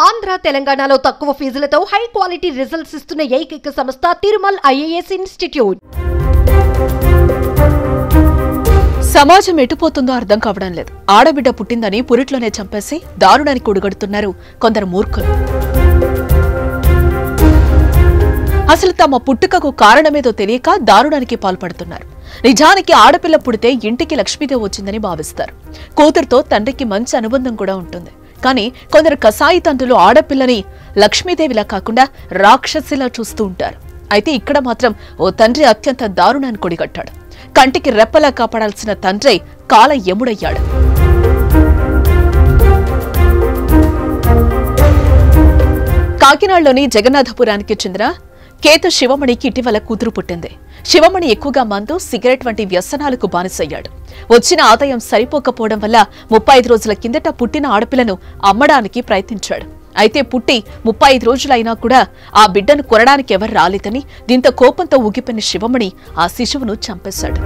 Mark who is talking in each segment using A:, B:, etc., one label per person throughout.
A: ఆంధ్ర తెలంగాణలో తక్కువ ఫీజులతో high quality results ఇస్తున్న ఏకైక సంస్థ తిరుమల్ ఐఏఎస్ ఇన్స్టిట్యూట్.
B: సమాజం ఎటుపోతుందో అర్థం కావడం లేదు. ఆడబిడ్డ పుట్టిందని పురిట్లోనే చంపేసి దారుణానికి ఒడిగడుతున్నారు కొందరు మూర్ఖులు. అసలు తమ పుట్టుకకు కారణమేదో తెలియక దారుణానికి పాల్పడుతున్నారు. నిజానికి ఆడపిల్ల పుడితే ఇంటికి లక్ష్మీదేవి వచ్చిందని భావిస్తారు. కూతురుతో తండ్రికి మంచి అనుబంధం కూడా ఉంటుంది. కానీ కొందరు కసాయి తండ్రులు ఆడపిల్లని లక్ష్మీదేవిలా కాకుండా రాక్షసిలా చూస్తూ ఉంటారు. అయితే ఇక్కడ మాత్రం ఓ తండ్రి అత్యంత దారుణాన్ని కొడిగట్టాడు. కంటికి రెప్పలా కాపాడాల్సిన తండ్రి కాల యముడయ్యాడు. కాకినాడలోని జగన్నాథపురానికి చెందిన కేతు శివమణికి ఇటీవల కూతురు పుట్టింది. శివమణి ఎక్కువగా మందు, సిగరెట్ వంటి వ్యసనాలకు బానిసయ్యాడు. వచ్చిన ఆదాయం సరిపోకపోవడం వల్ల 35 రోజుల కిందట పుట్టిన ఆడపిల్లను అమ్మడానికి ప్రయత్నించాడు. అయితే పుట్టి 35 రోజులైనా కూడా ఆ బిడ్డను కొనడానికి ఎవరు రాలేదని దీంతో కోపంతో ఊగిపోయిన శివమణి ఆ శిశువును చంపేశాడు.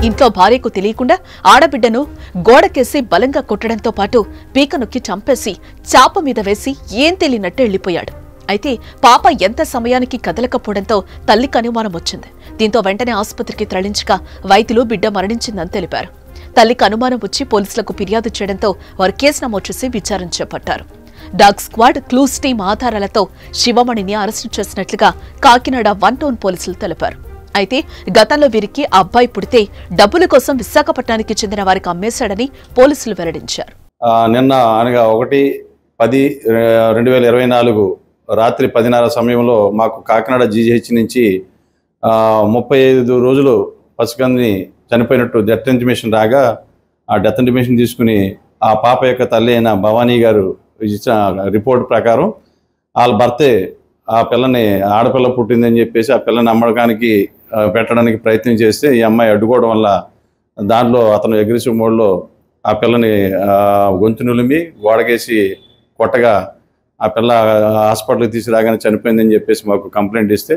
B: ఇంట్లో భార్యకు తెలియకుండా ఆడబిడ్డను గోడకేసి బలంగా కొట్టడంతో పాటు పీక నొక్కి చంపేసి చాప మీద వేసి ఏం తెలియనట్టు వెళ్లిపోయాడు. అయితే పాప ఎంత సమయానికి కదలకపోవడంతో తల్లికి అనుమానం వచ్చింది. దీంతో వెంటనే ఆసుపత్రికి తరలించగా వైద్యులు బిడ్డ మరణించిందని తెలిపారు. తల్లికి అనుమానం వచ్చి పోలీసులకు ఫిర్యాదు చేయడంతో వారు కేసు నమోదు చేసి విచారణ చేపట్టారు. డాగ్ స్క్వాడ్, క్లూస్ టీం ఆధారాలతో శివమణిని అరెస్టు చేసినట్లుగా కాకినాడ 1 టౌన్ పోలీసులు తెలిపారు. అయితే గతంలో వీరికి ఆ అబ్బాయి పుడితే డబ్బుల కోసం విశాఖపట్నానికి చెందిన వారికి అమ్మేశాడని పోలీసులు వెల్లడించారు.
C: నిన్న అనగా 1/10/2024 రాత్రి 10:30 సమయంలో మాకు కాకినాడ జీజీహెచ్ నుంచి 35 రోజులు పసికందుని చనిపోయినట్టు డెత్ ఇంటిమేషన్ రాగా ఆ డెత్ ఇంటిమేషన్ తీసుకుని ఆ పాప యొక్క తల్లి అయిన భవానీ గారు ఇచ్చిన రిపోర్ట్ ప్రకారం వాళ్ళ భర్తే ఆ పిల్లని ఆడపిల్ల పుట్టిందని చెప్పేసి ఆ పిల్లని అమ్మడానికి పెట్టడానికి ప్రయత్నం చేస్తే ఈ అమ్మాయి అడ్డుకోవడం వల్ల దాంట్లో అతను అగ్రెసివ్ మోడ్లో ఆ పిల్లని గొంతు నులిమి గోడకేసి కొట్టగా ఆ పిల్ల హాస్పిటల్కి తీసుకురాగానే చనిపోయిందని చెప్పేసి మాకు కంప్లైంట్ ఇస్తే